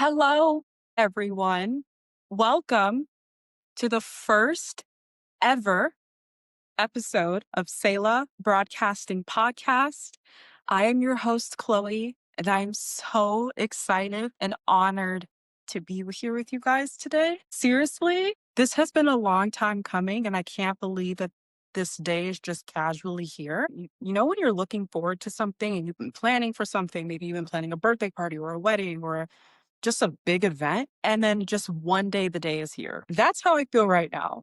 Hello, everyone. Welcome to the first ever episode of Selah Broadcasting Podcast. I am your host, Chloe, and I am so excited and honored to be here with you guys today. Seriously, this has been a long time coming, and I can't believe that this day is just casually here. You know, when you're looking forward to something and you've been planning for something, maybe you've been planning a birthday party or a wedding or just a big event, and then just one day the day is here. That's how I feel right now.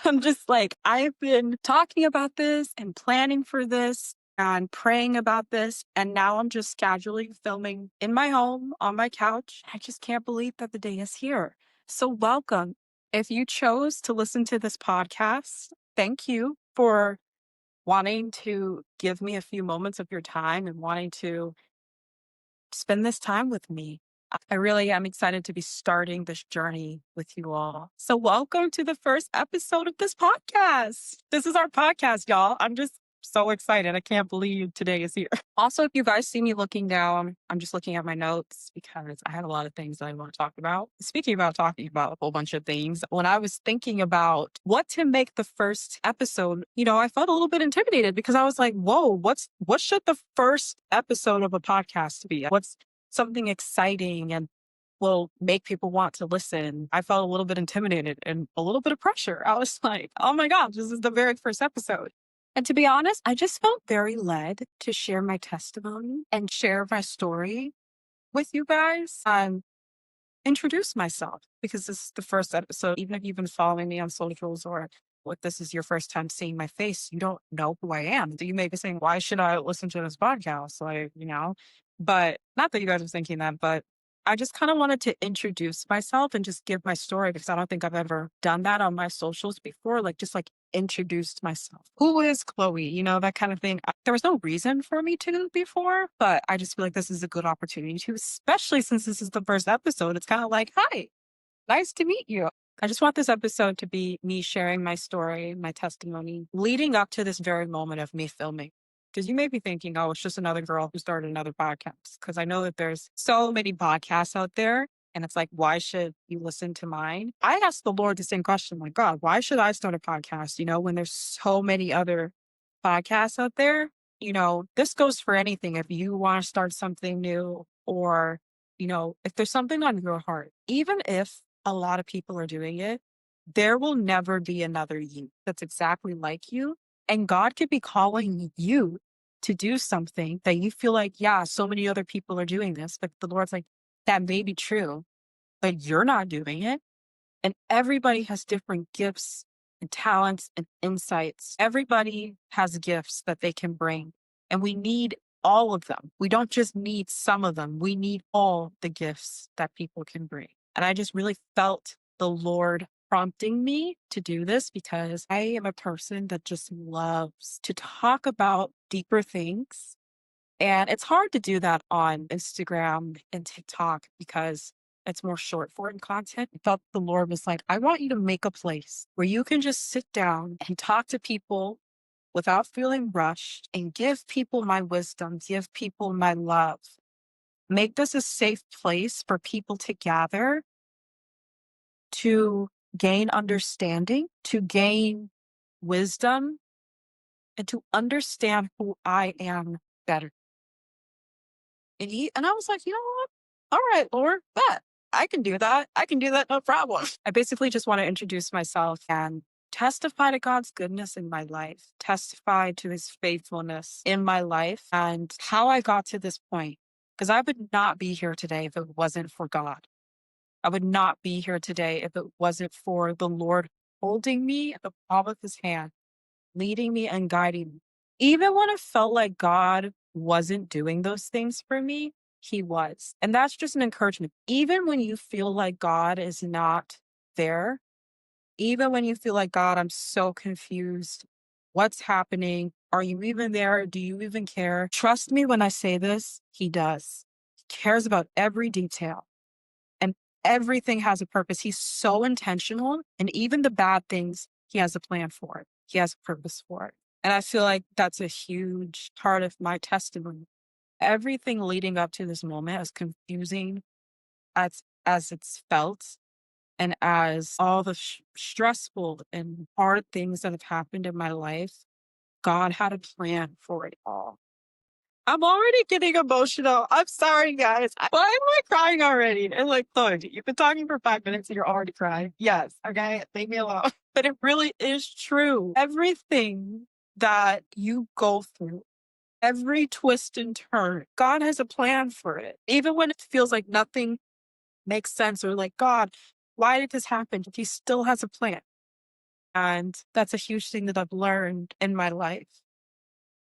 I'm just like, I've been talking about this and planning for this and praying about this, and now I'm just casually filming in my home on my couch. I just can't believe that the day is here. So, welcome. If you chose to listen to this podcast, thank you for wanting to give me a few moments of your time and wanting to spend this time with me. I really am excited to be starting this journey with you all. So, welcome to the first episode of this podcast. This is our podcast, y'all. I'm just so excited. I can't believe today is here. Also, if you guys see me looking down, I'm just looking at my notes because I had a lot of things that I want to talk about. Speaking about talking about a whole bunch of things, when I was thinking about what to make the first episode, I felt a little bit intimidated because I was like, whoa, what should the first episode of a podcast be? What's something exciting and will make people want to listen? I felt a little bit intimidated and a little bit of pressure. I was like, oh my gosh, this is the very first episode. And to be honest, I just felt very led to share my testimony and share my story with you guys and introduce myself because this is the first episode. Even if you've been following me on socials or what this is your first time seeing my face, you don't know who I am. You may be saying, why should I listen to this podcast? But not that you guys are thinking that, but I just kind of wanted to introduce myself and just give my story because I don't think I've ever done that on my socials before, just introduced myself. Who is Chloe? That kind of thing. There was no reason for me to before, but I just feel like this is a good opportunity to, especially since this is the first episode. It's kind of like, hi, nice to meet you. I just want this episode to be me sharing my story, my testimony, leading up to this very moment of me filming. Because you may be thinking, oh, it's just another girl who started another podcast. Because I know that there's so many podcasts out there. And it's like, why should you listen to mine? I asked the Lord the same question, like, God, why should I start a podcast? When there's so many other podcasts out there, this goes for anything. If you want to start something new or, if there's something on your heart, even if a lot of people are doing it, there will never be another you that's exactly like you. And God could be calling you to do something that you feel like, yeah, so many other people are doing this. But the Lord's like, that may be true, but you're not doing it. And everybody has different gifts and talents and insights. Everybody has gifts that they can bring. And we need all of them. We don't just need some of them. We need all the gifts that people can bring. And I just really felt the Lord prompting me to do this because I am a person that just loves to talk about deeper things. And it's hard to do that on Instagram and TikTok because it's more short form content. I felt the Lord was like, I want you to make a place where you can just sit down and talk to people without feeling rushed and give people my wisdom, give people my love. Make this a safe place for people to gather to gain understanding, to gain wisdom, and to understand who I am better. And I was like, you know what? All right, Lord, bet I can do that. I can do that, no problem. I basically just want to introduce myself and testify to God's goodness in my life, testify to his faithfulness in my life and how I got to this point. Because I would not be here today if it wasn't for God. I would not be here today if it wasn't for the Lord holding me at the palm of his hand, leading me and guiding me. Even when it felt like God wasn't doing those things for me, he was. And that's just an encouragement. Even when you feel like God is not there, even when you feel like, God, I'm so confused. What's happening? Are you even there? Do you even care? Trust me when I say this, he does. He cares about every detail and everything has a purpose. He's so intentional. And even the bad things, he has a plan for it. He has a purpose for it. And I feel like that's a huge part of my testimony. Everything leading up to this moment, as confusing as it's felt and as all the stressful and hard things that have happened in my life, God had a plan for it all. I'm already getting emotional. I'm sorry, guys. Why am I crying already? And like, look, you've been talking for 5 minutes and you're already crying. Yes, okay, leave me alone. But it really is true. Everything that you go through, every twist and turn, God has a plan for it. Even when it feels like nothing makes sense or like, God, why did this happen? He still has a plan. And that's a huge thing that I've learned in my life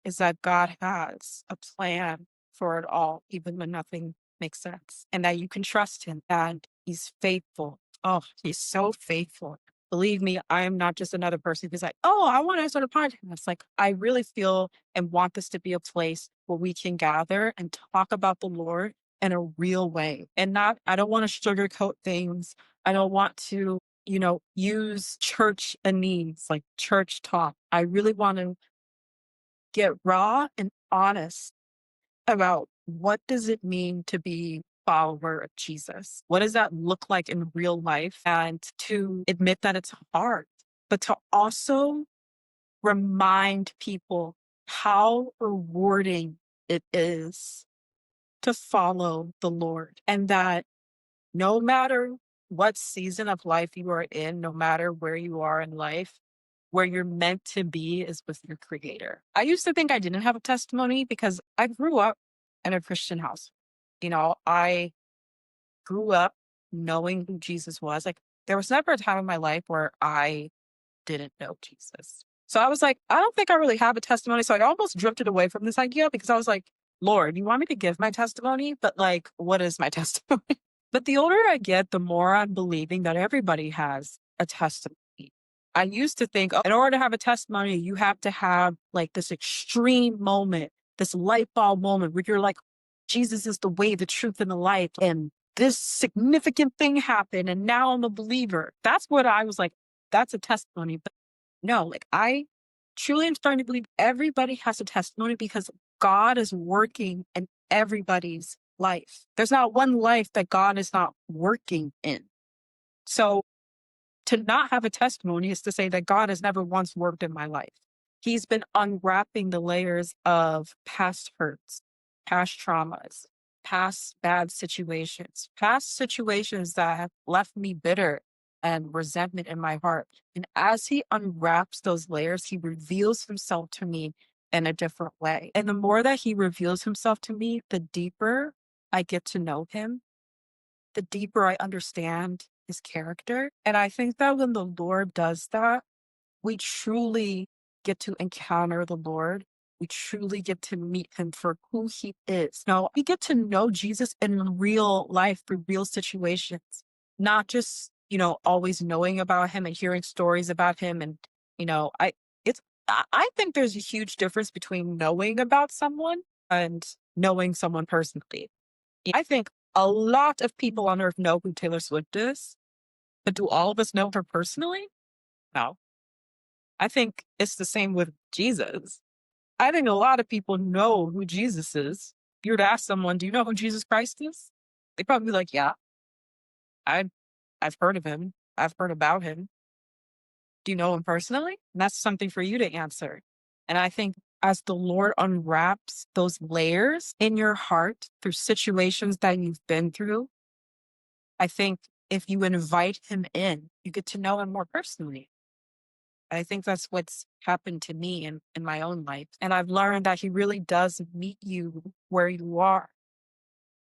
is that God has a plan for it all, even when nothing makes sense, and that you can trust him and he's faithful. Oh, he's so faithful. Believe me, I am not just another person who's like, oh, I want to start a podcast. Like, I really feel and want this to be a place where we can gather and talk about the Lord in a real way. And not, I don't want to sugarcoat things. I don't want to, use church needs, like church talk. I really want to get raw and honest about what does it mean to be a follower of Jesus? What does that look like in real life? And to admit that it's hard, but to also remind people how rewarding it is to follow the Lord, and that no matter what season of life you are in, no matter where you are in life, where you're meant to be is with your creator. I used to think I didn't have a testimony because I grew up in a Christian house. I grew up knowing who Jesus was. Like, there was never a time in my life where I didn't know Jesus. So I was like, I don't think I really have a testimony. So I almost drifted away from this idea because I was like, Lord, you want me to give my testimony? But like, what is my testimony? But the older I get, the more I'm believing that everybody has a testimony. I used to think, oh, in order to have a testimony, you have to have like this extreme moment, this light bulb moment where you're like, Jesus is the way, the truth, and the life. And this significant thing happened. And now I'm a believer. That's what I was like, that's a testimony. But no, like, I truly am starting to believe everybody has a testimony because God is working in everybody's life. There's not one life that God is not working in. So to not have a testimony is to say that God has never once worked in my life. He's been unwrapping the layers of past hurts, past traumas, past bad situations, past situations that have left me bitter and resentment in my heart. And as he unwraps those layers, he reveals himself to me in a different way. And the more that he reveals himself to me, the deeper I get to know him, the deeper I understand his character. And I think that when the Lord does that, we truly get to encounter the Lord. We truly get to meet him for who he is. Now, we get to know Jesus in real life through real situations, not just, always knowing about him and hearing stories about him. And, I think there's a huge difference between knowing about someone and knowing someone personally. I think a lot of people on earth know who Taylor Swift is, but do all of us know her personally? No. I think it's the same with Jesus. I think a lot of people know who Jesus is. If you were to ask someone, do you know who Jesus Christ is? They'd probably be like, yeah, I, I've heard of him. I've heard about him. Do you know him personally? And that's something for you to answer. And I think as the Lord unwraps those layers in your heart through situations that you've been through, I think if you invite him in, you get to know him more personally. I think that's what's happened to me in my own life. And I've learned that he really does meet you where you are.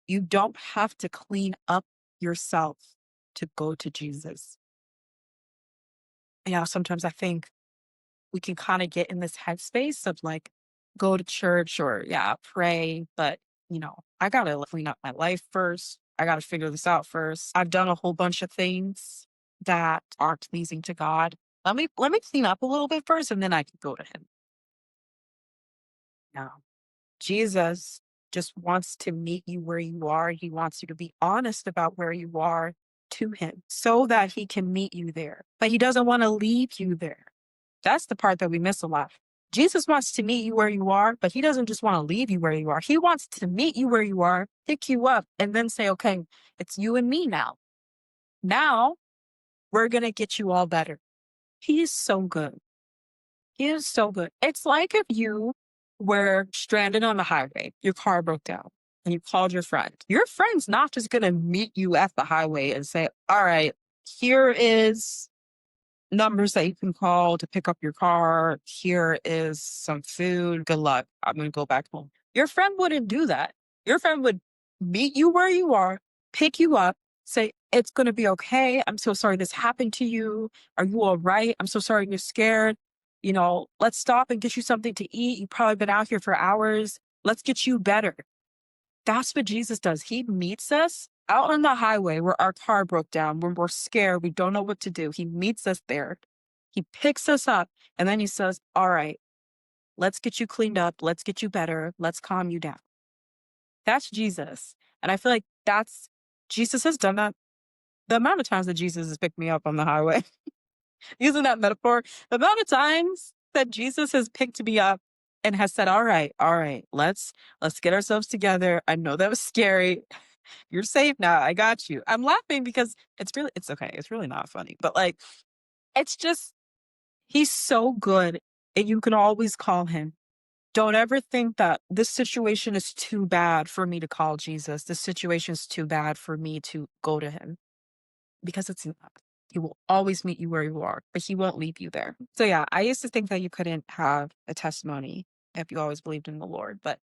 You don't have to clean up yourself to go to Jesus. Sometimes I think we can kind of get in this headspace of like, go to church or, pray. But, I got to clean up my life first. I got to figure this out first. I've done a whole bunch of things that aren't pleasing to God. Let me clean up a little bit first, and then I can go to him. Now, Jesus just wants to meet you where you are. He wants you to be honest about where you are to him so that he can meet you there. But he doesn't want to leave you there. That's the part that we miss a lot. Jesus wants to meet you where you are, but he doesn't just want to leave you where you are. He wants to meet you where you are, pick you up, and then say, okay, it's you and me now. Now we're going to get you all better. He is so good. He is so good. It's like if you were stranded on the highway, your car broke down, and you called your friend. Your friend's not just going to meet you at the highway and say, all right, here is numbers that you can call to pick up your car. Here is some food. Good luck. I'm going to go back home. Your friend wouldn't do that. Your friend would meet you where you are, pick you up, say, it's going to be okay. I'm so sorry this happened to you. Are you all right? I'm so sorry you're scared. Let's stop and get you something to eat. You've probably been out here for hours. Let's get you better. That's what Jesus does. He meets us out on the highway where our car broke down, when we're scared, we don't know what to do. He meets us there. He picks us up, and then he says, all right, let's get you cleaned up. Let's get you better. Let's calm you down. That's Jesus. And I feel like Jesus has done that. The amount of times that Jesus has picked me up on the highway, using that metaphor, the amount of times that Jesus has picked me up and has said, all right, let's get ourselves together. I know that was scary. You're safe now. I got you. I'm laughing because it's okay. It's really not funny, but it's just, he's so good, and you can always call him. Don't ever think that this situation is too bad for me to call Jesus. This situation is too bad for me to go to him, because it's not. He will always meet you where you are, but he won't leave you there. So yeah, I used to think that you couldn't have a testimony if you always believed in the Lord, but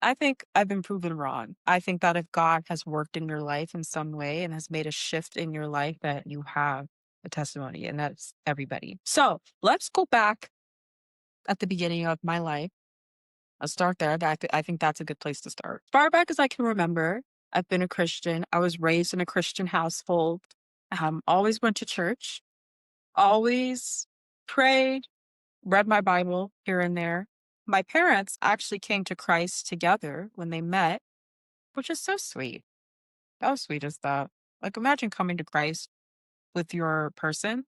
I think I've been proven wrong. I think that if God has worked in your life in some way and has made a shift in your life, that you have a testimony, and that's everybody. So let's go back at the beginning of my life. I'll start there. I think that's a good place to start. As far back as I can remember, I've been a Christian. I was raised in a Christian household. Always went to church, always prayed, read my Bible here and there. My parents actually came to Christ together when they met, which is so sweet. How sweet is that? Like, imagine coming to Christ with your person.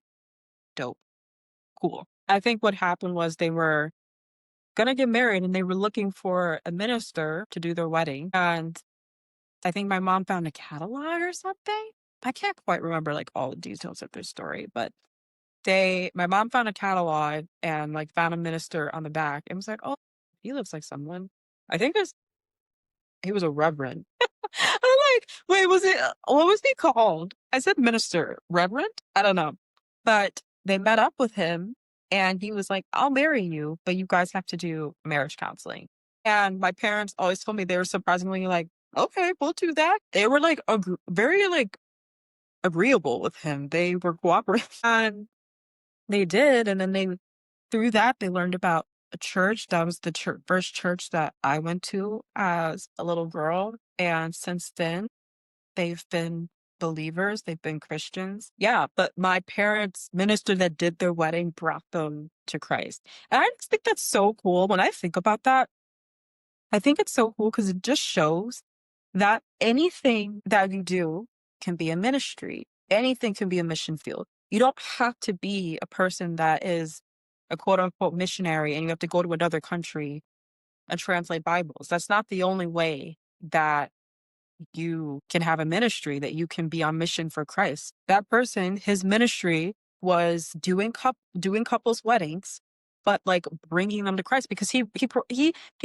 Dope. Cool. I think what happened was they were going to get married, and they were looking for a minister to do their wedding. And I think my mom found a catalog or something. I can't quite remember all the details of their story, but my mom found a catalog and found a minister on the back and was like, oh, he looks like someone. I think he was a reverend. I'm like, wait, what was he called? I said minister, reverend? I don't know. But they met up with him, and he was like, I'll marry you, but you guys have to do marriage counseling. And my parents always told me they were surprisingly okay, we'll do that. They were very agreeable with him. They were cooperative. And they did. And then through that, they learned about a church. That was the first church that I went to as a little girl. And since then, they've been believers. They've been Christians. Yeah, but my parents' minister that did their wedding brought them to Christ. And I just think that's so cool. When I think about that, I think it's so cool because it just shows that anything that you do can be a ministry. Anything can be a mission field. You don't have to be a person that is a quote unquote missionary and you have to go to another country and translate Bibles. That's not the only way that you can have a ministry, that you can be on mission for Christ. That person, his ministry was doing couples weddings, but bringing them to Christ, because he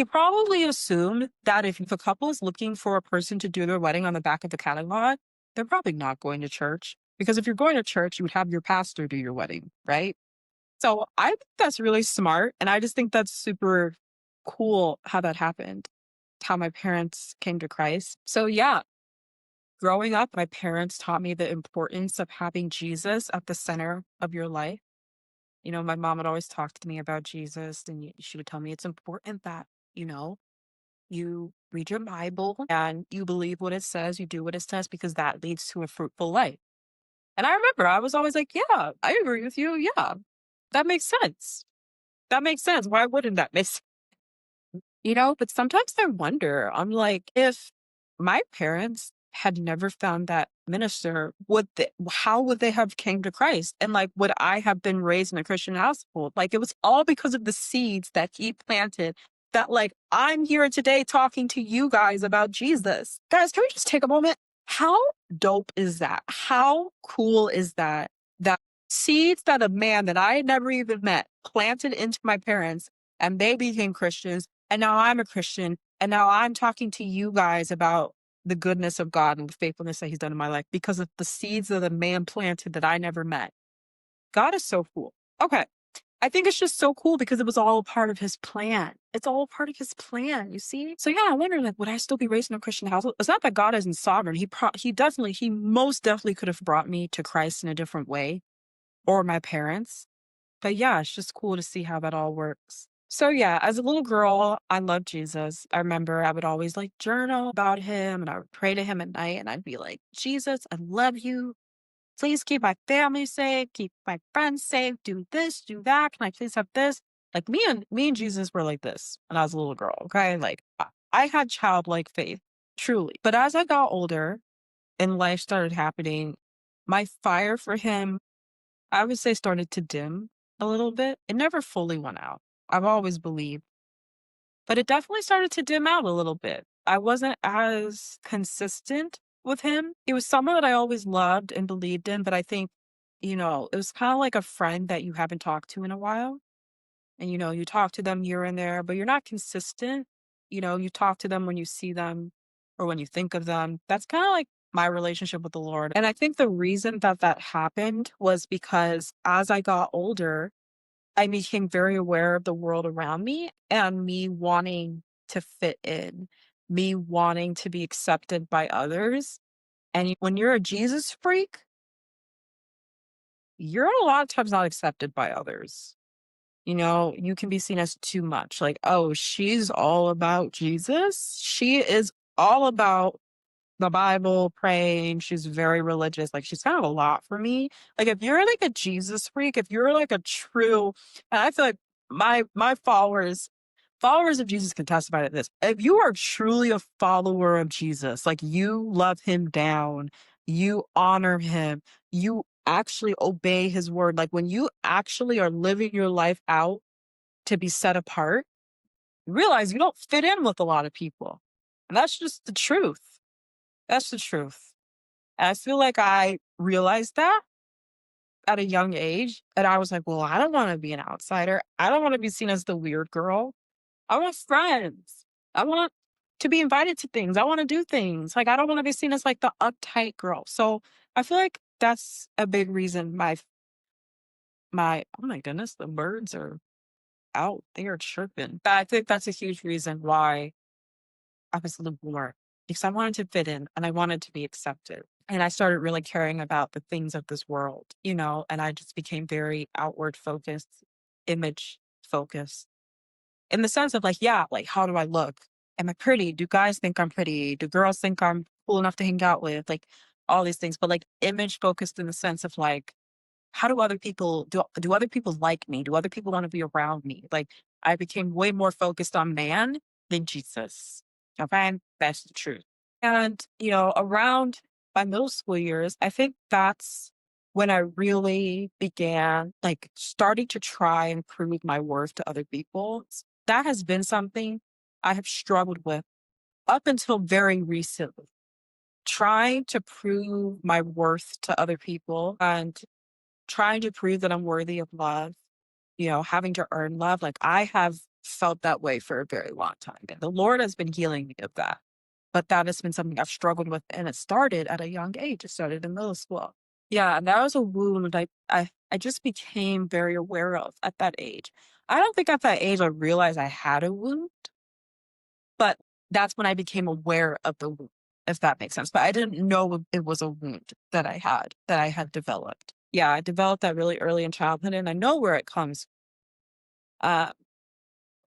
probably assumed that if a couple is looking for a person to do their wedding on the back of the catalog, they're probably not going to church, because if you're going to church, you would have your pastor do your wedding, right? So I think that's really smart, and I just think that's super cool how that happened, how my parents came to Christ. So yeah, growing up, my parents taught me the importance of having Jesus at the center of your life. My mom would always talk to me about Jesus, and she would tell me it's important that, you read your Bible and you believe what it says, you do what it says, because that leads to a fruitful life. And I remember I was always like, yeah, I agree with you. Yeah, that makes sense. That makes sense. Why wouldn't that make sense? But sometimes I wonder, I'm like, if my parents had never found that minister, how would they have came to Christ? And like, would I have been raised in a Christian household? Like, it was all because of the seeds that he planted that, like, I'm here today talking to you guys about Jesus. Guys, can we just take a moment? How dope is that? How cool is that? That seeds that a man that I had never even met planted into my parents, and they became Christians. And now I'm a Christian. And now I'm talking to you guys about the goodness of God and the faithfulness that he's done in my life because of the seeds that a man planted that I never met. God is so cool. Okay. I think it's just so cool because it was all a part of his plan. It's all a part of his plan, you see? So yeah, I wonder, like, would I still be raised in a Christian household? It's not that God isn't sovereign. He most definitely could have brought me to Christ in a different way, or my parents. But yeah, it's just cool to see how that all works. So yeah, as a little girl, I loved Jesus. I remember I would always like journal about him, and I would pray to him at night, and I'd be like, Jesus, I love you. Please keep my family safe, keep my friends safe, do this, do that. Can I please have this? Like, me and Jesus were like this when I was a little girl. Okay. Like, I had childlike faith, truly. But as I got older and life started happening, my fire for him, I would say, started to dim a little bit. It never fully went out. I've always believed, but it definitely started to dim out a little bit. I wasn't as consistent with him. He was someone that I always loved and believed in, but I think, it was kind of like a friend that you haven't talked to in a while. And, you talk to them here and there, but you're not consistent. You talk to them when you see them or when you think of them. That's kind of like my relationship with the Lord. And I think the reason that that happened was because as I got older, I became very aware of the world around me and me wanting to fit in, me wanting to be accepted by others. And when you're a Jesus freak, you're a lot of times not accepted by others. You can be seen as too much. Like, oh, she's all about Jesus. She is all about the Bible, praying. She's very religious. Like, she's kind of a lot for me. Like, if you're like a Jesus freak, if you're like a true, and I feel like my followers of Jesus can testify to this. If you are truly a follower of Jesus, like, you love him down, you honor him, you actually obey his word. Like, when you actually are living your life out to be set apart, you realize you don't fit in with a lot of people. And that's just the truth. That's the truth. And I feel like I realized that at a young age. And I was like, well, I don't want to be an outsider. I don't want to be seen as the weird girl. I want friends. I want to be invited to things. I want to do things. Like, I don't want to be seen as like the uptight girl. So I feel like that's a big reason oh my goodness, the birds are out. They are chirping. But I think that's a huge reason why I was a little more, because I wanted to fit in and I wanted to be accepted. And I started really caring about the things of this world, and I just became very outward focused, image focused, in the sense of like, yeah, like, how do I look? Am I pretty? Do guys think I'm pretty? Do girls think I'm cool enough to hang out with? Like, all these things, but like image focused in the sense of like, how do other people like me? Do other people want to be around me? Like, I became way more focused on man than Jesus. Okay. That's the truth. And, around my middle school years, I think that's when I really began like starting to try and prove my worth to other people. That has been something I have struggled with up until very recently, trying to prove my worth to other people and trying to prove that I'm worthy of love, having to earn love. Like, I have felt that way for a very long time. And the Lord has been healing me of that. But that has been something I've struggled with. And it started at a young age. It started in middle school. Yeah. And that was a wound I just became very aware of at that age. I don't think at that age I realized I had a wound, but that's when I became aware of the wound, if that makes sense. But I didn't know it was a wound that I had developed. Yeah, I developed that really early in childhood, and I know where it comes. Uh,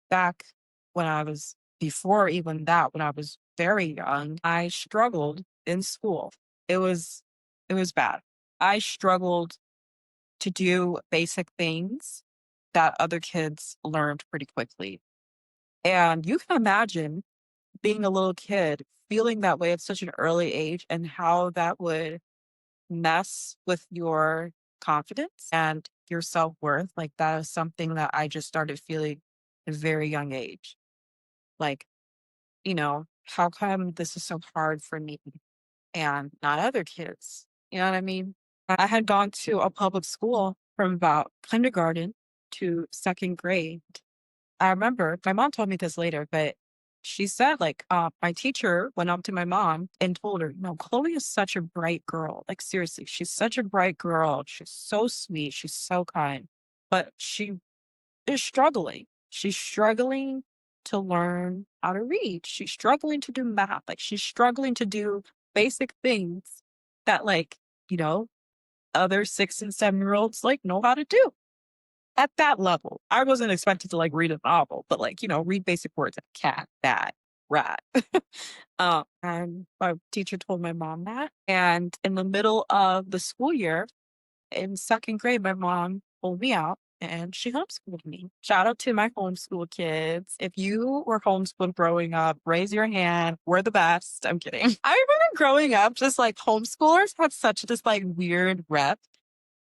Back when I was before even that, when I was very young, I struggled in school. It was it was bad. I struggled to do basic things that other kids learned pretty quickly. And you can imagine being a little kid feeling that way at such an early age and how that would mess with your confidence and your self-worth, like, that is something that I just started feeling at a very young age. Like, how come this is so hard for me and not other kids? You know what I mean? I had gone to a public school from about kindergarten to second grade. I remember my mom told me this later, but she said, like, my teacher went up to my mom and told her, no, Chloe is such a bright girl. Like, seriously, she's such a bright girl. She's so sweet. She's so kind. But she is struggling. She's struggling to learn how to read. She's struggling to do math. Like, she's struggling to do basic things that, like, you know, other 6 and 7-year-olds like know how to do at that level. I wasn't expected to like read a novel, but like, read basic words like cat, bat, rat. And my teacher told my mom that. And in the middle of the school year, in second grade, my mom pulled me out and she homeschooled me. Shout out to my homeschool kids. If you were homeschooled growing up, raise your hand. We're the best. I'm kidding. I remember growing up, just like homeschoolers had such this like weird rep.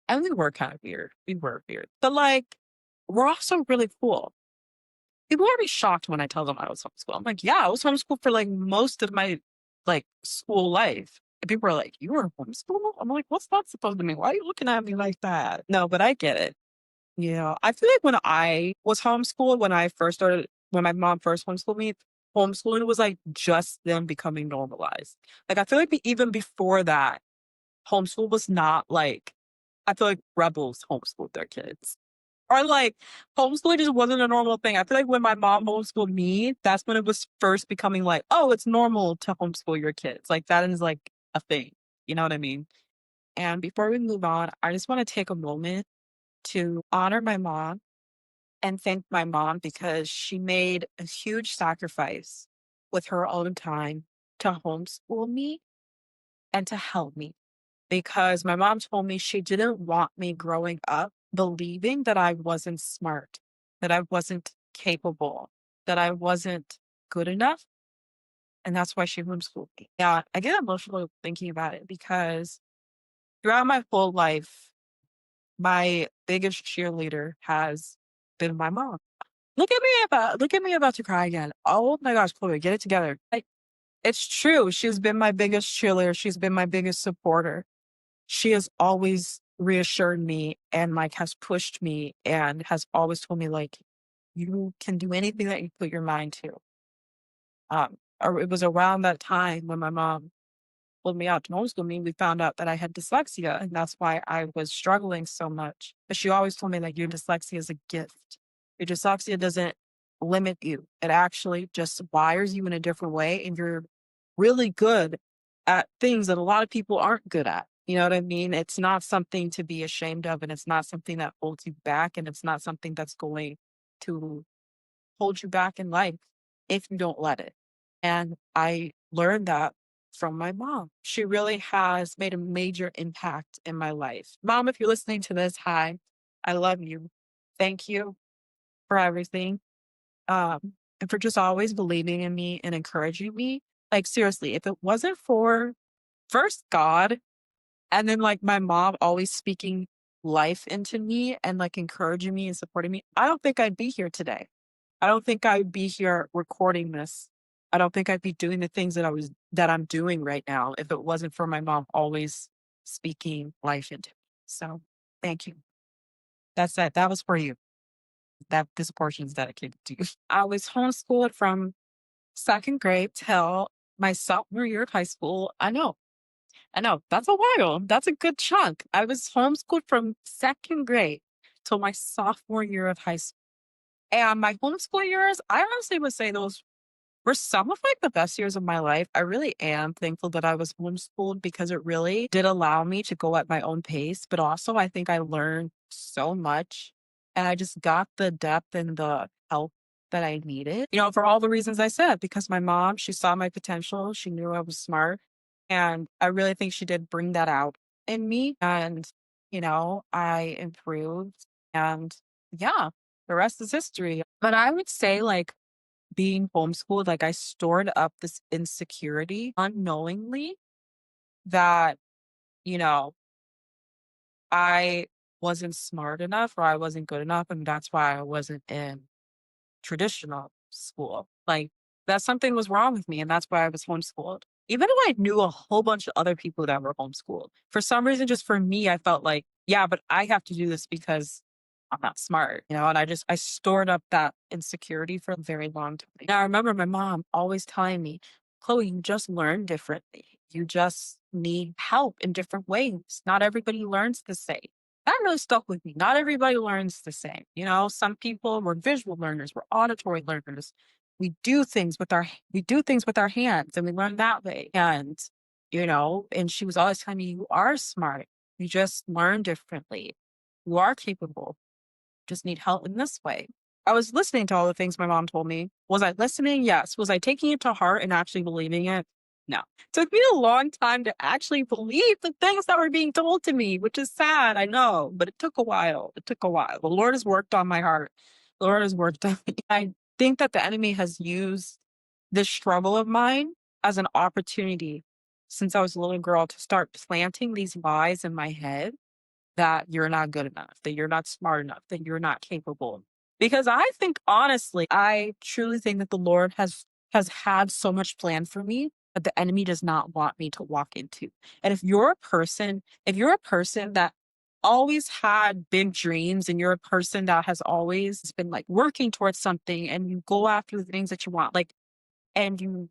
And we were kind of weird. We were weird. But like, we're also really cool. People are be shocked when I tell them I was homeschooled. I'm like, yeah, I was homeschooled for like most of my like school life. And people are like, you were homeschooled? I'm like, what's that supposed to mean? Why are you looking at me like that? No, but I get it. I feel like when I was homeschooled, when my mom first homeschooled me, homeschooling was like just them becoming normalized. Like, I feel like even before that, homeschool was not like, I feel like rebels homeschooled their kids. Or like homeschooling just wasn't a normal thing. I feel like when my mom homeschooled me, that's when it was first becoming like, oh, it's normal to homeschool your kids. Like, that is like a thing. You know what I mean? And before we move on, I just want to take a moment to honor my mom and thank my mom because she made a huge sacrifice with her own time to homeschool me and to help me. Because my mom told me she didn't want me growing up believing that I wasn't smart, that I wasn't capable, that I wasn't good enough. And that's why she homeschooled me. Yeah, I get emotional thinking about it because throughout my whole life, my biggest cheerleader has been my mom. Look at me about to cry again. Oh my gosh, Chloe, get it together. Like, it's true. She's been my biggest cheerleader. She's been my biggest supporter. She has always reassured me and like has pushed me and has always told me like you can do anything that you put your mind to. Or it was around that time when my mom pulled me out to homeschool me, we found out that I had dyslexia and that's why I was struggling so much. But she always told me like your dyslexia is a gift. Your dyslexia doesn't limit you. It actually just wires you in a different way and you're really good at things that a lot of people aren't good at. You know what I mean? It's not something to be ashamed of, and it's not something that holds you back, and it's not something that's going to hold you back in life if you don't let it. And I learned that from my mom. She really has made a major impact in my life. Mom, if you're listening to this, hi, I love you. Thank you for everything. And for just always believing in me and encouraging me. Like, seriously, if it wasn't for first God and then like my mom always speaking life into me and like encouraging me and supporting me, I don't think I'd be here today. I don't think I'd be here recording this. I don't think I'd be doing the things that I'm doing right now if it wasn't for my mom always speaking life into me. So thank you. That's it. That was for you. That this portion is dedicated to you. I was homeschooled from second grade till my sophomore year of high school. I know. That's a while. That's a good chunk. I was homeschooled from second grade till my sophomore year of high school. And my homeschool years, I honestly would say those were some of like the best years of my life. I really am thankful that I was homeschooled because it really did allow me to go at my own pace. But also, I think I learned so much and I just got the depth and the help that I needed, for all the reasons I said, because my mom, she saw my potential. She knew I was smart. And I really think she did bring that out in me. And, I improved. And yeah, the rest is history. But I would say, like, being homeschooled, like I stored up this insecurity unknowingly that, you know, I wasn't smart enough or I wasn't good enough. And that's why I wasn't in traditional school. Like that something was wrong with me, and that's why I was homeschooled. Even though I knew a whole bunch of other people that were homeschooled, for some reason, just for me, I felt like, yeah, but I have to do this because I'm not smart, and I stored up that insecurity for a very long time. And I remember my mom always telling me, Chloe, you just learn differently. You just need help in different ways. Not everybody learns the same. That really stuck with me. Not everybody learns the same. Some people were visual learners, we're auditory learners. We do things with our hands and we learn that way. And she was always telling me, you are smart. You just learn differently. You are capable. Just need help in this way. I was listening to all the things my mom told me. Was I listening? Yes. Was I taking it to heart and actually believing it? No. It took me a long time to actually believe the things that were being told to me, which is sad, I know, but it took a while. It took a while. The Lord has worked on my heart. The Lord has worked on me. I think that the enemy has used this struggle of mine as an opportunity since I was a little girl to start planting these lies in my head that you're not good enough, that you're not smart enough, that you're not capable. Because I think honestly, I truly think that the Lord has had so much planned for me that the enemy does not want me to walk into. And if you're a person that always had big dreams and you're a person that has always been like working towards something and you go after the things that you want, like and you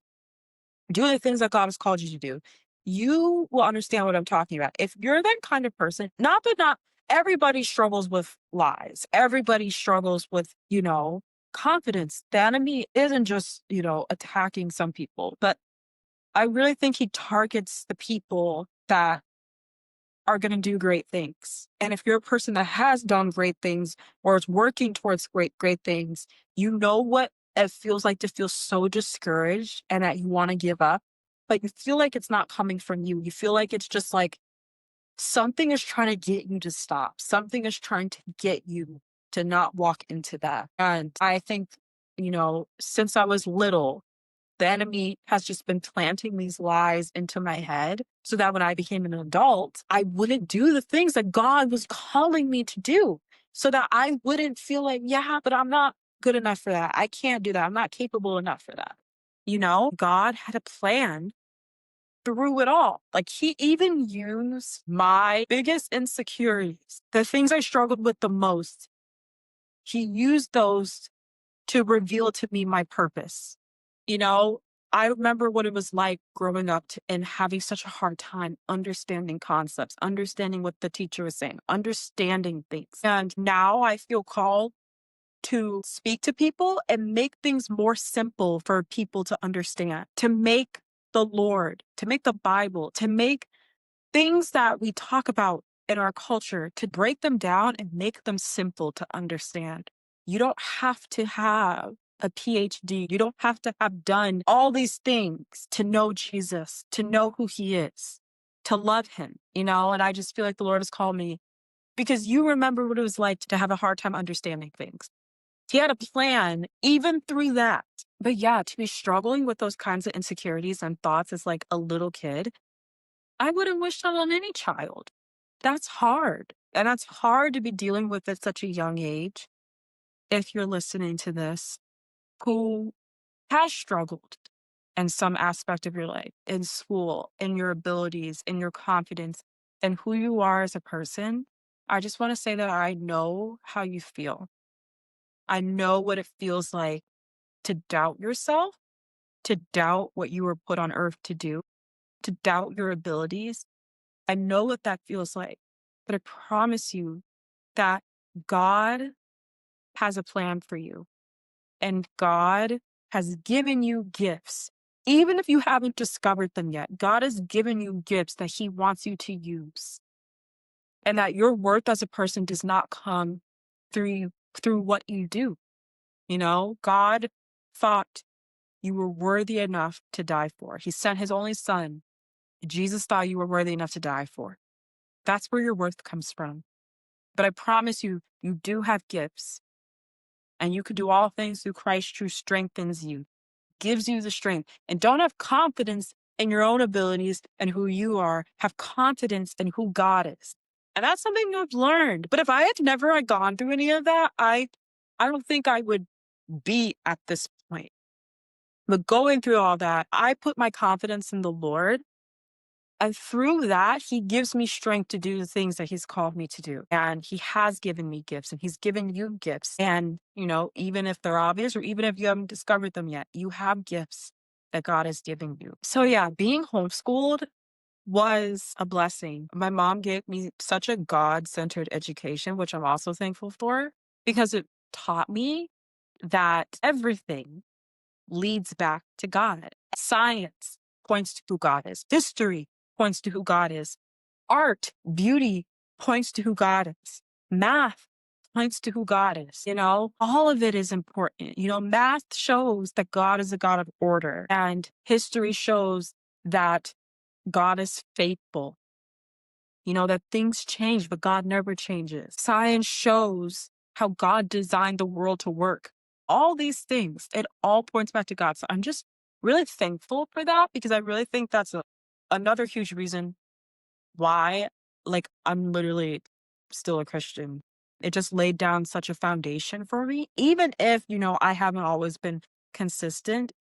do the things that God has called you to do, you will understand what I'm talking about. If you're that kind of person, not everybody struggles with lies. Everybody struggles with, confidence. The enemy isn't just, attacking some people, but I really think he targets the people that are going to do great things. And if you're a person that has done great things or is working towards great things, you know what it feels like to feel so discouraged and that you want to give up, but you feel like it's not coming from you. You feel like it's just like something is trying to get you to stop. Something is trying to get you to not walk into that. And I think, since I was little, the enemy has just been planting these lies into my head so that when I became an adult, I wouldn't do the things that God was calling me to do so that I wouldn't feel like, yeah, but I'm not good enough for that. I can't do that. I'm not capable enough for that. God had a plan through it all. Like he even used my biggest insecurities, the things I struggled with the most. He used those to reveal to me my purpose. You know, I remember what it was like growing up and having such a hard time understanding concepts, understanding what the teacher was saying, understanding things. And now I feel called to speak to people and make things more simple for people to understand, to make the Lord, to make the Bible, to make things that we talk about in our culture, to break them down and make them simple to understand. You don't have to have a PhD. You don't have to have done all these things to know Jesus, to know who he is, to love him, and I just feel like the Lord has called me because you remember what it was like to have a hard time understanding things. He had a plan even through that. But yeah, to be struggling with those kinds of insecurities and thoughts as like a little kid, I wouldn't wish that on any child. That's hard. And that's hard to be dealing with at such a young age. If you're listening to this, who has struggled in some aspect of your life, in school, in your abilities, in your confidence, and who you are as a person, I just want to say that I know how you feel. I know what it feels like to doubt yourself, to doubt what you were put on earth to do, to doubt your abilities. I know what that feels like, but I promise you that God has a plan for you and God has given you gifts. Even if you haven't discovered them yet, God has given you gifts that he wants you to use and that your worth as a person does not come through what you do. God thought you were worthy enough to die for. He sent his only son. Jesus thought you were worthy enough to die for. That's where your worth comes from. But I promise you, you do have gifts. and you can do all things through Christ who strengthens you, gives you the strength. And don't have confidence in your own abilities and who you are. Have confidence in who God is. And that's something I've learned. But if I had never had gone through any of that, I don't think I would be at this point. But going through all that, I put my confidence in the Lord. And through that, he gives me strength to do the things that he's called me to do. And he has given me gifts, and he's given you gifts. And, even if they're obvious or even if you haven't discovered them yet, you have gifts that God has given you. So yeah, being homeschooled was a blessing. My mom gave me such a God-centered education, which I'm also thankful for, because it taught me that everything leads back to God. Science points to who God is. History points to who God is. Art, beauty points to who God is. Math points to who God is. All of it is important. Math shows that God is a God of order, and history shows that God is faithful. That things change, but God never changes. Science shows how God designed the world to work. All these things, it all points back to God. So I'm just really thankful for that, because I really think that's another huge reason why, I'm literally still a Christian. It just laid down such a foundation for me, even if, I haven't always been consistent.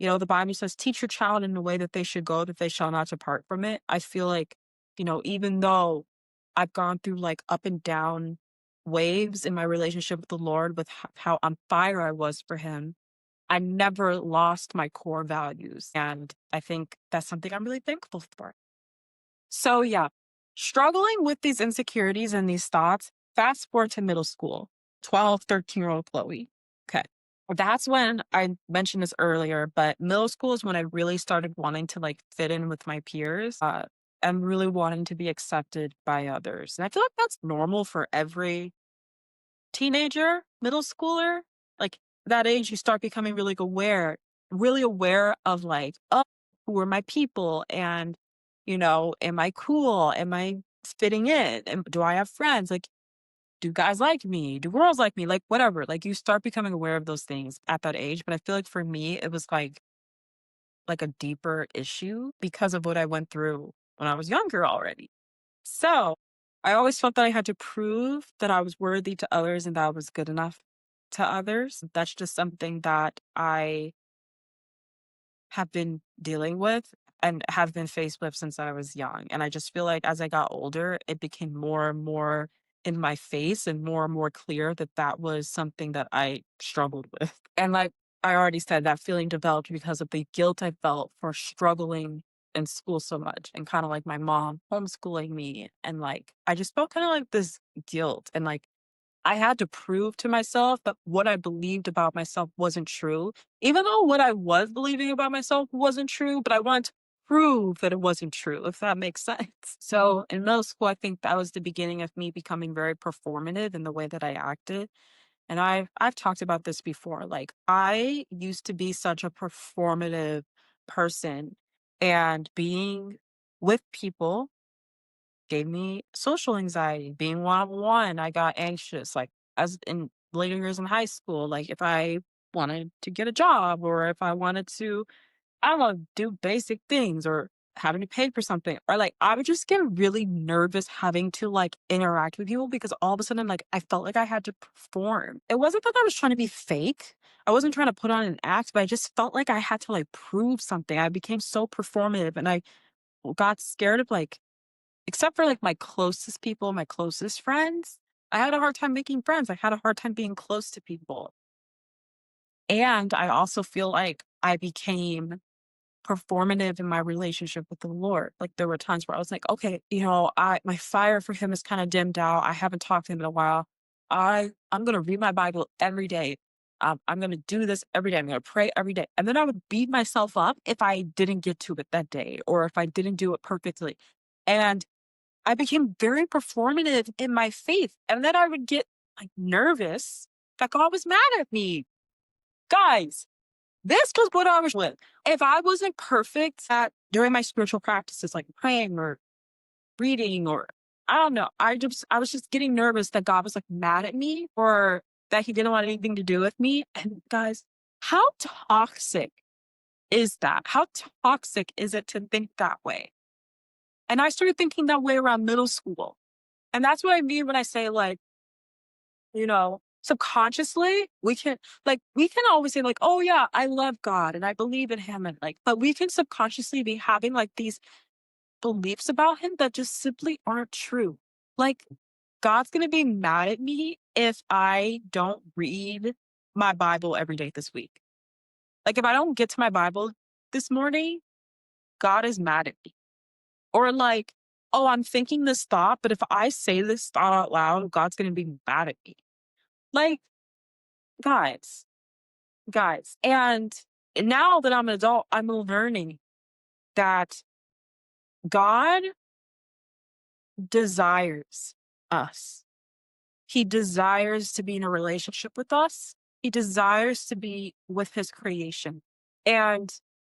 The Bible says, teach your child in the way that they should go, that they shall not depart from it. I feel like, even though I've gone through up and down waves in my relationship with the Lord, with how on fire I was for him, I never lost my core values. And I think that's something I'm really thankful for. So yeah, struggling with these insecurities and these thoughts, fast forward to middle school, 12, 13-year-old Chloe. Okay. That's when I mentioned this earlier, but middle school is when I really started wanting to fit in with my peers, and really wanting to be accepted by others. And I feel like that's normal for every teenager, middle schooler. That age, you start becoming really aware of oh, who are my people? And, am I cool? Am I fitting in? And do I have friends? Do guys like me? Do girls like me? Whatever. You start becoming aware of those things at that age. But I feel like for me, it was like a deeper issue because of what I went through when I was younger already. So I always felt that I had to prove that I was worthy to others and that I was good enough to others. That's just something that I have been dealing with and have been faced with since I was young. And I just feel like as I got older, it became more and more in my face and more clear that that was something that I struggled with. And I already said, that feeling developed because of the guilt I felt for struggling in school so much, and kind of my mom homeschooling me. And I just felt kind of this guilt, and I had to prove to myself that what I believed about myself wasn't true, even though what I was believing about myself wasn't true, but I wanted to prove that it wasn't true, if that makes sense. So in middle school, I think that was the beginning of me becoming very performative in the way that I acted. And I've talked about this before. I used to be such a performative person, and being with people gave me social anxiety. Being one-on-one, I got anxious. As in later years in high school, if I wanted to get a job, or if I wanted to, I don't know, do basic things, or having to pay for something, or I would just get really nervous having to interact with people, because all of a sudden I felt like I had to perform. It wasn't that I was trying to be fake. I wasn't trying to put on an act, but I just felt like I had to prove something. I became so performative, and I got scared of except for my closest people, my closest friends, I had a hard time making friends. I had a hard time being close to people. And I also feel like I became performative in my relationship with the Lord. There were times where I was like, okay, my fire for him is kind of dimmed out. I haven't talked to him in a while. I'm gonna read my Bible every day. I'm gonna do this every day. I'm gonna pray every day. And then I would beat myself up if I didn't get to it that day, or if I didn't do it perfectly. And I became very performative in my faith. And then I would get nervous that God was mad at me. Guys, this was what I was with. If I wasn't perfect at during my spiritual practices, like praying or reading, or I don't know, I was just getting nervous that God was mad at me for that he didn't want anything to do with me. And guys, how toxic is that? How toxic is it to think that way? And I started thinking that way around middle school. And that's what I mean when I say, like, subconsciously, we can always say, like, oh, yeah, I love God and I believe in him. And like, but we can subconsciously be having like these beliefs about him that just simply aren't true. Like, God's going to be mad at me if I don't read my Bible every day this week. Like, if I don't get to my Bible this morning, God is mad at me. Or like, oh, I'm thinking this thought, but if I say this thought out loud, God's going to be mad at me. Like, guys, guys. And now that I'm an adult, I'm learning that God desires us. He desires to be in a relationship with us. He desires to be with his creation. And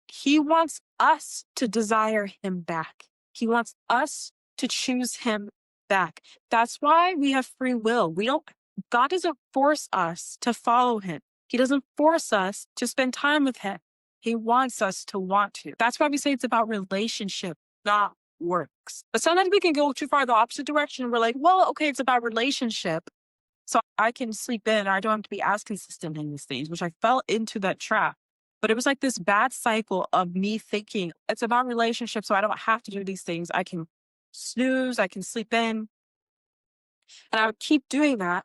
he wants us to desire him back. He wants us to choose him back. That's why we have free will. God doesn't force us to follow him. He doesn't force us to spend time with him. He wants us to want to. That's why we say it's about relationship, not works. But sometimes we can go too far the opposite direction. We're like, well, okay, it's about relationship. So I can sleep in. I don't have to be as consistent in these things, which I fell into that trap. But it was like this bad cycle of me thinking it's about relationship. So I don't have to do these things. I can snooze, I can sleep in. And I would keep doing that.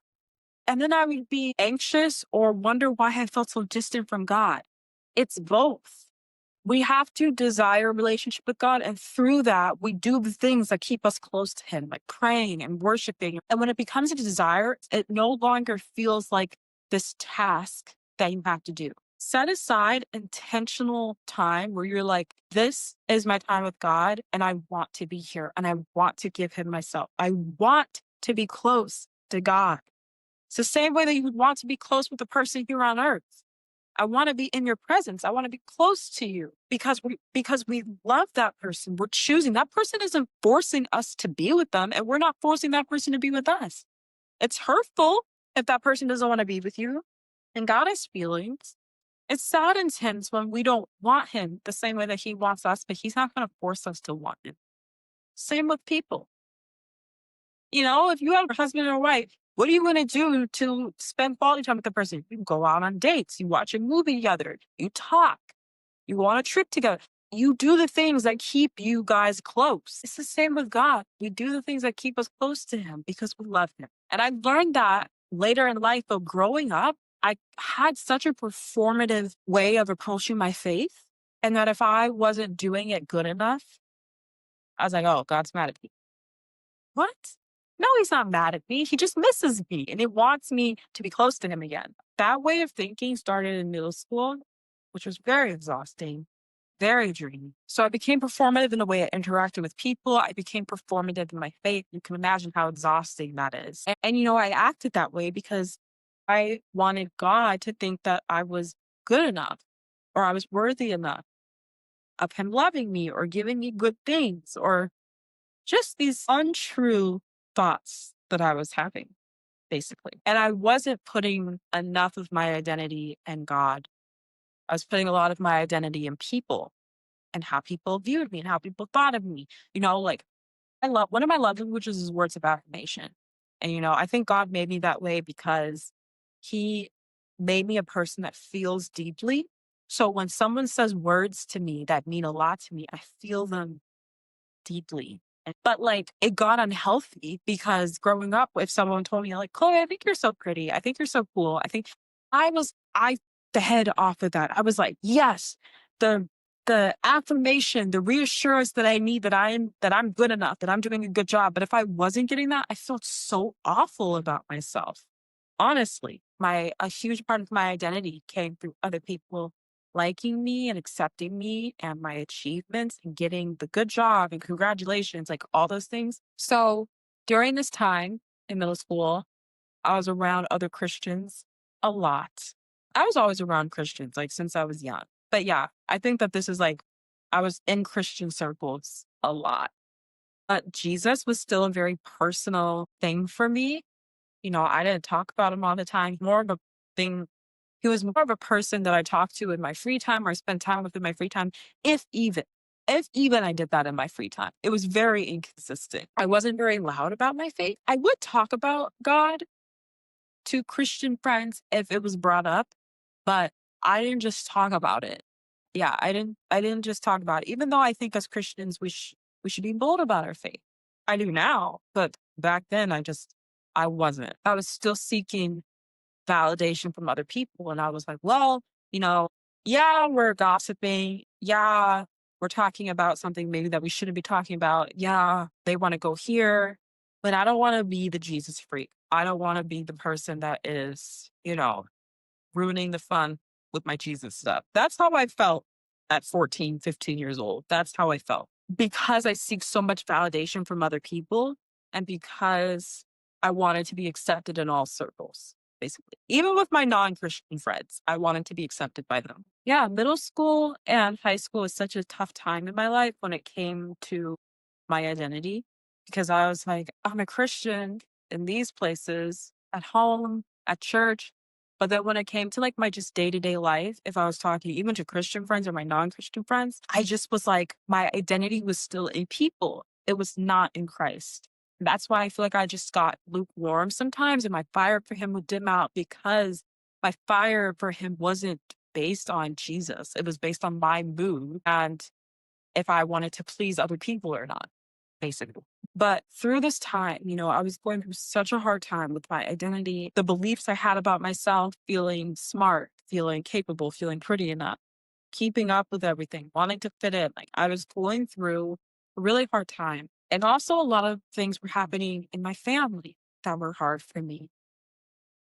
And then I would be anxious or wonder why I felt so distant from God. It's both. We have to desire a relationship with God. And through that, we do the things that keep us close to him, like praying and worshiping. And when it becomes a desire, it no longer feels like this task that you have to do. Set aside intentional time where you're like, this is my time with God and I want to be here and I want to give him myself. I want to be close to God. It's the same way that you would want to be close with the person here on earth. I want to be in your presence. I want to be close to you because we love that person. We're choosing. That person isn't forcing us to be with them, and we're not forcing that person to be with us. It's hurtful if that person doesn't want to be with you, and God has feelings. It saddens him when we don't want him the same way that he wants us, but he's not going to force us to want him. Same with people. If you have a husband or a wife, what are you going to do to spend quality time with the person? You go out on dates, you watch a movie together, you talk, you go on a trip together. You do the things that keep you guys close. It's the same with God. We do the things that keep us close to him because we love him. And I learned that later in life, but growing up, I had such a performative way of approaching my faith. And that if I wasn't doing it good enough, I was like, oh, God's mad at me. What? No, he's not mad at me. He just misses me and he wants me to be close to him again. That way of thinking started in middle school, which was very exhausting, very draining. So I became performative in the way I interacted with people. I became performative in my faith. You can imagine how exhausting that is. And I acted that way because I wanted God to think that I was good enough or I was worthy enough of him loving me or giving me good things or just these untrue thoughts that I was having, basically. And I wasn't putting enough of my identity in God. I was putting a lot of my identity in people and how people viewed me and how people thought of me. Like one of my love languages is words of affirmation. And, I think God made me that way because he made me a person that feels deeply. So when someone says words to me that mean a lot to me, I feel them deeply. But it got unhealthy because growing up, if someone told me like, Chloe, I think you're so pretty. I think you're so cool. I the head off of that. I was like, yes, the affirmation, the reassurance that I need that I'm good enough, that I'm doing a good job. But if I wasn't getting that, I felt so awful about myself. Honestly, a huge part of my identity came through other people liking me and accepting me and my achievements and getting the good job and congratulations, like all those things. So during this time in middle school, I was around other Christians a lot. I was always around Christians, since I was young. But yeah, I think that this is I was in Christian circles a lot. But Jesus was still a very personal thing for me. I didn't talk about him all the time. More of a thing. He was more of a person that I talked to in my free time or I spent time with in my free time, if even. If even I did that in my free time. It was very inconsistent. I wasn't very loud about my faith. I would talk about God to Christian friends if it was brought up, but I didn't just talk about it. Yeah, I didn't just talk about it. Even though I think as Christians we should be bold about our faith. I do now, but back then I wasn't. I was still seeking validation from other people. And I was like, well, you know, yeah, we're gossiping. Yeah, we're talking about something maybe that we shouldn't be talking about. Yeah, they want to go here, but I don't want to be the Jesus freak. I don't want to be the person that is, ruining the fun with my Jesus stuff. That's how I felt at 14, 15 years old. That's how I felt because I seek so much validation from other people and because I wanted to be accepted in all circles, basically. Even with my non Christian friends, I wanted to be accepted by them. Yeah, middle school and high school was such a tough time in my life when it came to my identity because I was like, I'm a Christian in these places, at home, at church. But then when it came to like my just day to day life, if I was talking even to Christian friends or my non Christian friends, I just was like, my identity was still in people. It was not in Christ. That's why I feel like I just got lukewarm sometimes and my fire for him would dim out because my fire for him wasn't based on Jesus. It was based on my mood and if I wanted to please other people or not, basically. But through this time, I was going through such a hard time with my identity, the beliefs I had about myself, feeling smart, feeling capable, feeling pretty enough, keeping up with everything, wanting to fit in. Like I was going through a really hard time. And also a lot of things were happening in my family that were hard for me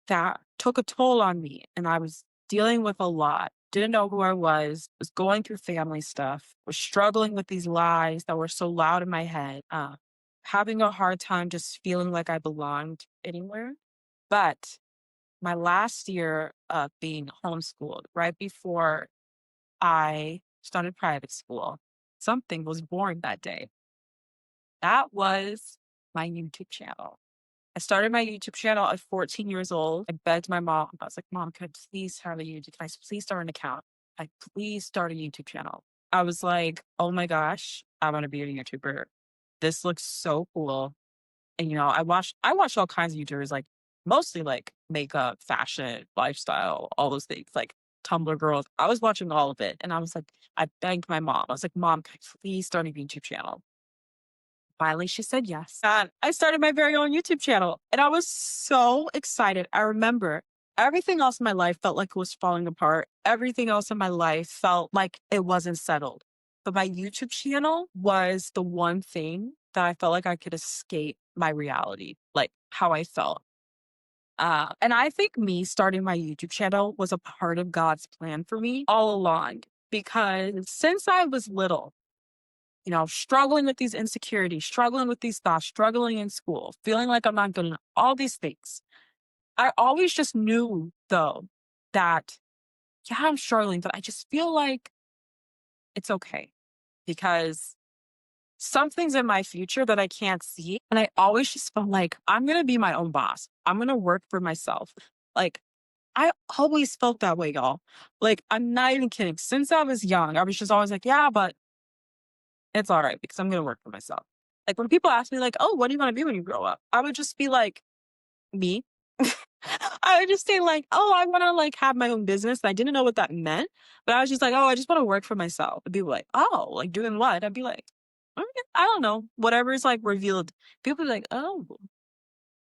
that took a toll on me. And I was dealing with a lot, didn't know who I was going through family stuff, was struggling with these lies that were so loud in my head, having a hard time just feeling like I belonged anywhere. But my last year of being homeschooled, right before I started private school, something was born that day. That was my YouTube channel. I started my YouTube channel at 14 years old. I begged my mom. I was like, Mom, can I please have a YouTube? Can I please start an account? I please start a YouTube channel. I was like, oh my gosh, I want to be a YouTuber. This looks so cool. And I watched all kinds of YouTubers, like mostly like makeup, fashion, lifestyle, all those things, like Tumblr girls. I was watching all of it. And I was like, I begged my mom. I was like, Mom, can I please start a YouTube channel? Finally, she said yes. And I started my very own YouTube channel and I was so excited. I remember everything else in my life felt like it was falling apart. Everything else in my life felt like it wasn't settled. But my YouTube channel was the one thing that I felt like I could escape my reality, like how I felt. And I think me starting my YouTube channel was a part of God's plan for me all along because since I was little, struggling with these insecurities, struggling with these thoughts, struggling in school, feeling like I'm not good enough, all these things. I always just knew, though, that, yeah, I'm struggling, but I just feel like it's okay because something's in my future that I can't see. And I always just felt like I'm going to be my own boss. I'm going to work for myself. Like, I always felt that way, y'all. Like, I'm not even kidding. Since I was young, I was just always like, yeah, but it's all right because I'm going to work for myself. Like when people ask me like, "Oh, what do you want to be when you grow up?" I would just be like, "Me." I would just say like, "Oh, I want to like have my own business." And I didn't know what that meant, but I was just like, "Oh, I just want to work for myself." And people were like, "Oh, like doing what?" I'd be like, "Okay, I don't know. Whatever is like revealed." People be like, "Oh."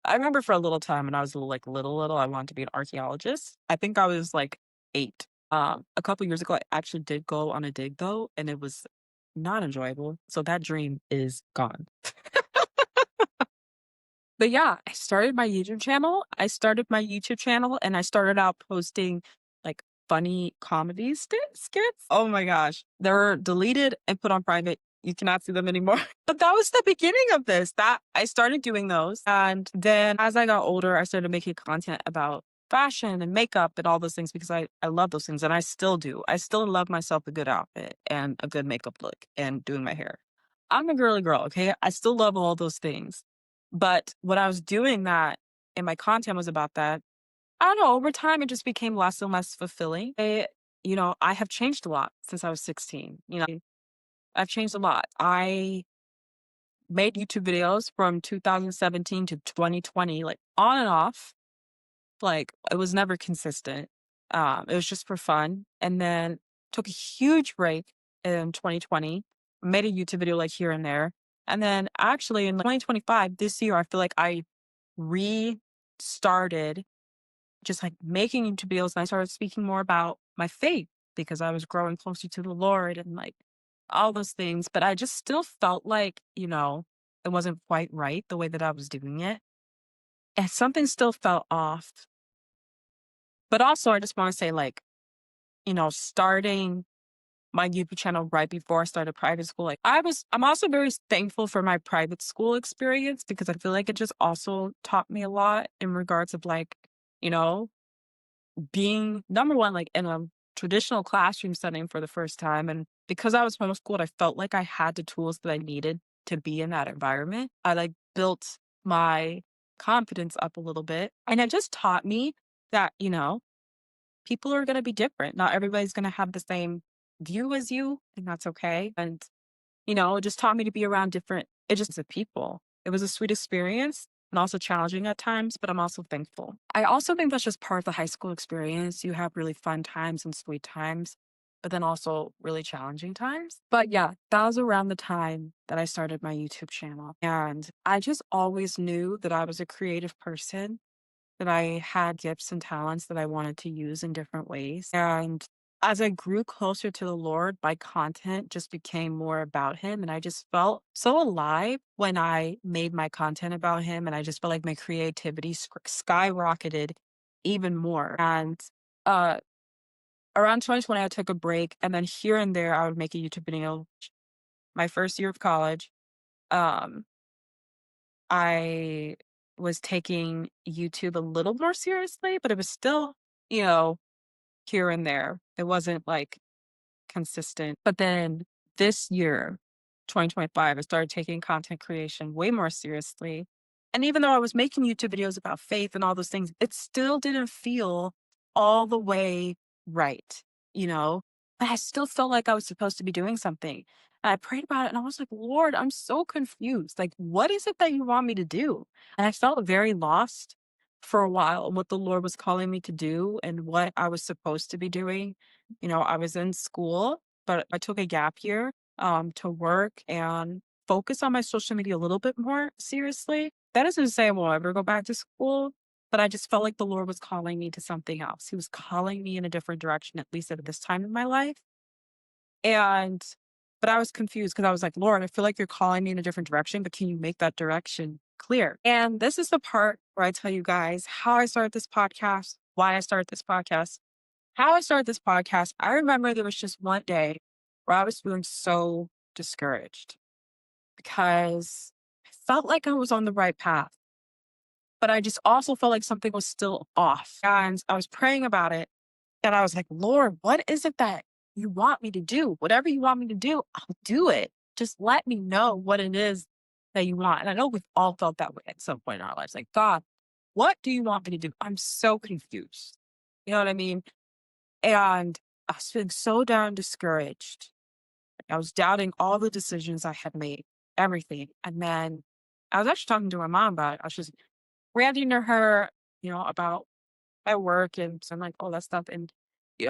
I remember for a little time when I was little, I wanted to be an archaeologist. I think I was like 8. A couple years ago, I actually did go on a dig though, and it was not enjoyable. So that dream is gone. But yeah, I started my YouTube channel. And I started out posting like funny comedy skits. Oh my gosh. They're deleted and put on private. You cannot see them anymore. But that was the beginning of this. That I started doing those. And then as I got older, I started making content about fashion and makeup and all those things because I love those things and I still do. I still love myself a good outfit and a good makeup look and doing my hair. I'm a girly girl, okay? I still love all those things. But when I was doing that and my content was about that. I don't know, over time, it just became less and less fulfilling. I have changed a lot since I was 16. I've changed a lot. I made YouTube videos from 2017 to 2020, like on and off. Like it was never consistent. It was just for fun. And then took a huge break in 2020, made a YouTube video like here and there. And then actually in 2025, this year, I feel like I restarted just like making YouTube videos, and I started speaking more about my faith because I was growing closer to the Lord and like all those things. But I just still felt like, it wasn't quite right the way that I was doing it. And something still felt off. But also, I just want to say, like, starting my YouTube channel right before I started private school, like, I'm also very thankful for my private school experience because I feel like it just also taught me a lot in regards of like, you know, being number one, like in a traditional classroom setting for the first time. And because I was homeschooled, I felt like I had the tools that I needed to be in that environment. I like built my confidence up a little bit. And it just taught me that, people are going to be different. Not everybody's going to have the same view as you, and that's okay. And it just taught me to be around it just the people. It was a sweet experience and also challenging at times, but I'm also thankful. I also think that's just part of the high school experience. You have really fun times and sweet times, but then also really challenging times. But yeah, that was around the time that I started my YouTube channel. And I just always knew that I was a creative person, that I had gifts and talents that I wanted to use in different ways. And as I grew closer to the Lord, my content just became more about Him. And I just felt so alive when I made my content about Him. And I just felt like my creativity skyrocketed even more. And uh, around 2020, I took a break. And then here and there, I would make a YouTube video. My first year of college, um, I was taking YouTube a little more seriously, but it was still, you know, here and there. It wasn't like consistent. But then this year, 2025, I started taking content creation way more seriously. And even though I was making YouTube videos about faith and all those things, it still didn't feel all the way right, you know? But I still felt like I was supposed to be doing something. And I prayed about it and I was like, Lord, I'm so confused. Like, what is it that you want me to do? And I felt very lost for a while, what the Lord was calling me to do and what I was supposed to be doing. I was in school, but I took a gap year to work and focus on my social media a little bit more seriously. That isn't to say I won't ever go back to school, but I just felt like the Lord was calling me to something else. He was calling me in a different direction, at least at this time in my life. And, but I was confused because I was like, Lord, I feel like you're calling me in a different direction, but can you make that direction clear? And this is the part where I tell you guys how I started this podcast, why I started this podcast. How I started this podcast, I remember there was just one day where I was feeling so discouraged because I felt like I was on the right path, but I just also felt like something was still off. And I was praying about it. And I was like, Lord, what is it that you want me to do? Whatever you want me to do, I'll do it. Just let me know what it is that you want. And I know we've all felt that way at some point in our lives. Like, God, what do you want me to do? I'm so confused. You know what I mean? And I was feeling so down, discouraged. I was doubting all the decisions I had made, everything. And then I was actually talking to my mom about it. I was just ranting to her, about my work and some like all that stuff. And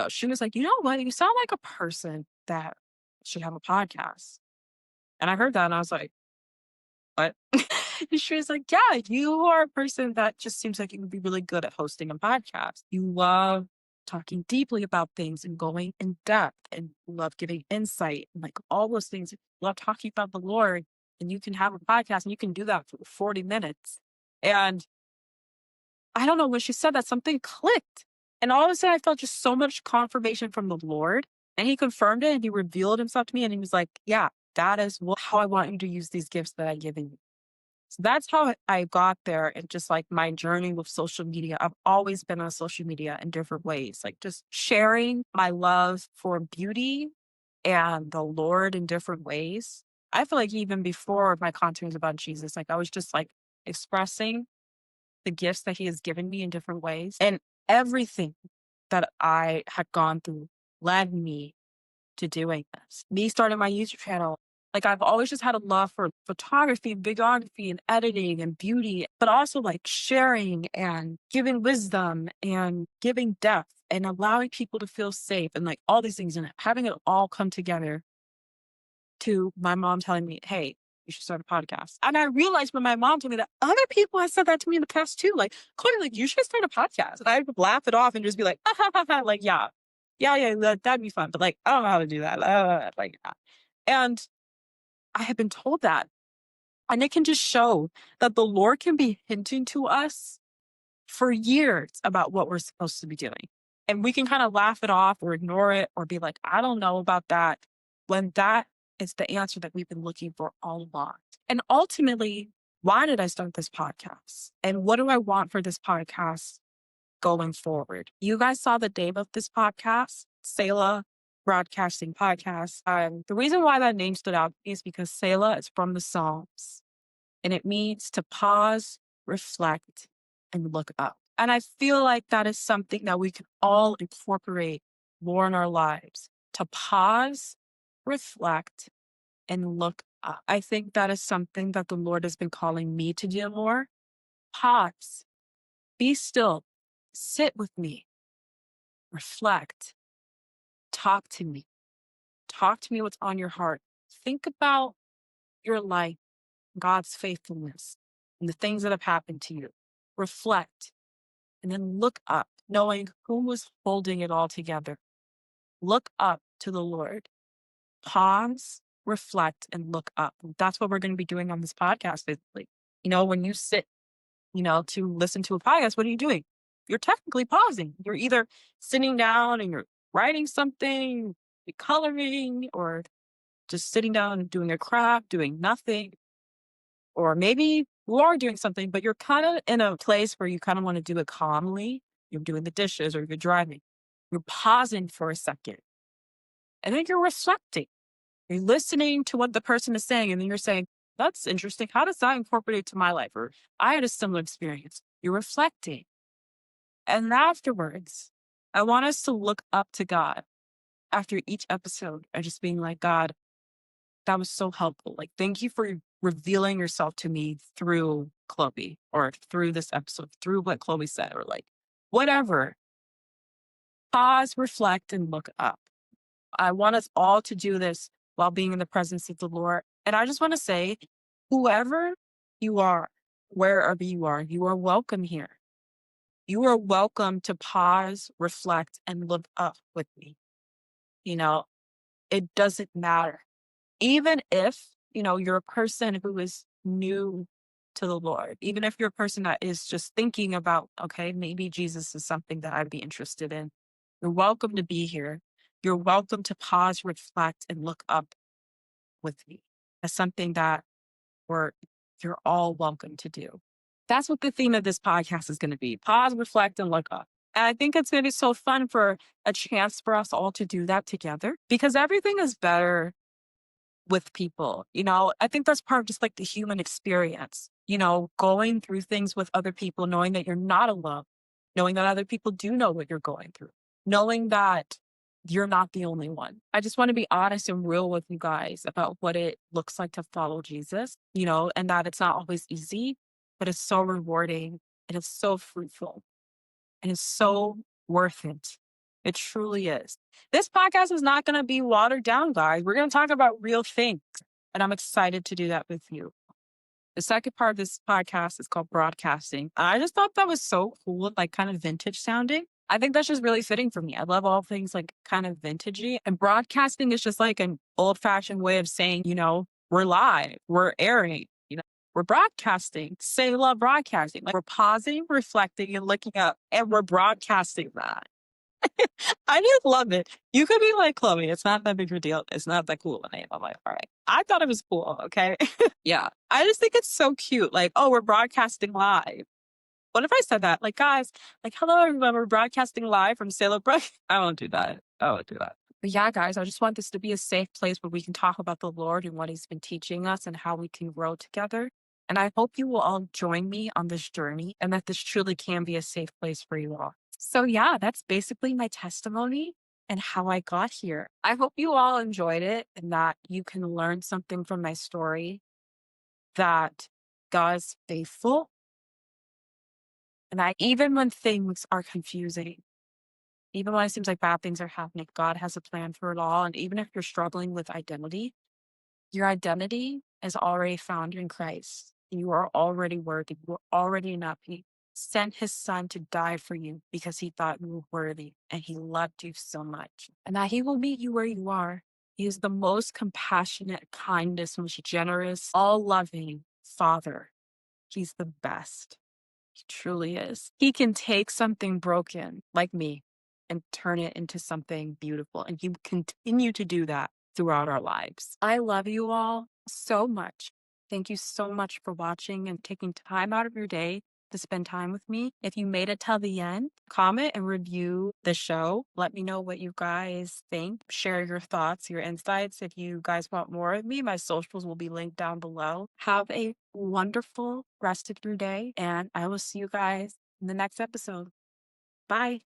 she was like, you know what? You sound like a person that should have a podcast. And I heard that and I was like, what? And she was like, yeah, you are a person that just seems like you would be really good at hosting a podcast. You love talking deeply about things and going in depth and love giving insight and like all those things. You love talking about the Lord and you can have a podcast and you can do that for 40 minutes. And I don't know, when she said that, something clicked. And all of a sudden, I felt just so much confirmation from the Lord. And He confirmed it and He revealed Himself to me. And He was like, yeah, that is how I want you to use these gifts that I've given you. So that's how I got there. And just like my journey with social media, I've always been on social media in different ways, like just sharing my love for beauty and the Lord in different ways. I feel like even before my content was about Jesus, like I was just like expressing the gifts that he has given me in different ways. And everything that I had gone through led me to doing this. Me starting my YouTube channel, like I've always just had a love for photography and videography and editing and beauty, but also like sharing and giving wisdom and giving depth and allowing people to feel safe and like all these things and having it all come together to my mom telling me, hey, you should start a podcast. And I realized when my mom told me that other people had said that to me in the past too, like, Cody, like, you should start a podcast. And I would laugh it off and just be like, like, yeah, that'd be fun. But like, I don't know how to do that. And I have been told that. And it can just show that the Lord can be hinting to us for years about what we're supposed to be doing. And we can kind of laugh it off or ignore it or be like, I don't know about that, when that is the answer that we've been looking for all along. And ultimately, why did I start this podcast? And what do I want for this podcast going forward? You guys saw the name of this podcast, Selah Broadcasting Podcast. The reason why that name stood out is because Selah is from the Psalms and it means to pause, reflect, and look up. And I feel like that is something that we can all incorporate more in our lives, to pause, reflect, and look up. I think that is something that the Lord has been calling me to do more. Pause, be still, sit with me, reflect, talk to me. Talk to me what's on your heart. Think about your life, God's faithfulness, and the things that have happened to you. Reflect, and then look up, knowing who was holding it all together. Look up to the Lord. Pause, reflect, and look up. That's what we're going to be doing on this podcast, basically. When you sit, to listen to a podcast, what are you doing? You're technically pausing. You're either sitting down and you're writing something, you're coloring, or just sitting down and doing a craft, doing nothing. Or maybe you are doing something, but you're kind of in a place where you kind of want to do it calmly. You're doing the dishes or you're driving. You're pausing for a second. And then you're reflecting. You're listening to what the person is saying. And then you're saying, that's interesting. How does that incorporate to my life? Or I had a similar experience. You're reflecting. And afterwards, I want us to look up to God after each episode and just being like, God, that was so helpful. Like, thank you for revealing yourself to me through Chloe or through this episode, through what Chloe said, or like whatever. Pause, reflect, and look up. I want us all to do this while being in the presence of the Lord. And I just want to say, whoever you are, wherever you are welcome here. You are welcome to pause, reflect, and look up with me. It doesn't matter. Even if, you're a person who is new to the Lord, even if you're a person that is just thinking about, okay, maybe Jesus is something that I'd be interested in, you're welcome to be here. You're welcome to pause, reflect, and look up with me. That's something that you're all welcome to do. That's what the theme of this podcast is going to be. Pause, reflect, and look up. And I think it's going to be so fun for a chance for us all to do that together, because everything is better with people. I think that's part of just like the human experience, going through things with other people, knowing that you're not alone, knowing that other people do know what you're going through, knowing that you're not the only one. I just want to be honest and real with you guys about what it looks like to follow Jesus, and that it's not always easy, but it's so rewarding and it's so fruitful and it's so worth it. It truly is. This podcast is not going to be watered down, guys. We're going to talk about real things, and I'm excited to do that with you. The second part of this podcast is called broadcasting. I just thought that was so cool, like kind of vintage sounding. I think that's just really fitting for me. I love all things like kind of vintagey, and broadcasting is just like an old fashioned way of saying, we're live, we're airing, we're broadcasting, Selah Broadcasting. Like, we're pausing, reflecting, and looking up, and we're broadcasting that. I just love it. You could be like, Chloe, it's not that big of a deal. It's not that cool a name. I'm like, all right. I thought it was cool. Okay. Yeah. I just think it's so cute. Like, oh, we're broadcasting live. What if I said that? Like, guys, like, hello, everyone. We're broadcasting live from Selah Brook. I won't do that. I won't do that. But yeah, guys, I just want this to be a safe place where we can talk about the Lord and what he's been teaching us and how we can grow together. And I hope you will all join me on this journey and that this truly can be a safe place for you all. So, yeah, that's basically my testimony and how I got here. I hope you all enjoyed it and that you can learn something from my story, that God is faithful, and that even when things are confusing, even when it seems like bad things are happening, God has a plan for it all. And even if you're struggling with identity, your identity is already found in Christ. You are already worthy. You are already enough. He sent his son to die for you because he thought you were worthy and he loved you so much. And that he will meet you where you are. He is the most compassionate, kindest, most generous, all loving Father. He's the best. He truly is. He can take something broken like me and turn it into something beautiful. And he will continue to do that throughout our lives. I love you all so much. Thank you so much for watching and taking time out of your day to spend time with me. If you made it till the end, comment and review the show. Let me know what you guys think. Share your thoughts, your insights. If you guys want more of me, my socials will be linked down below. Have a wonderful rest of your day, and I will see you guys in the next episode. Bye.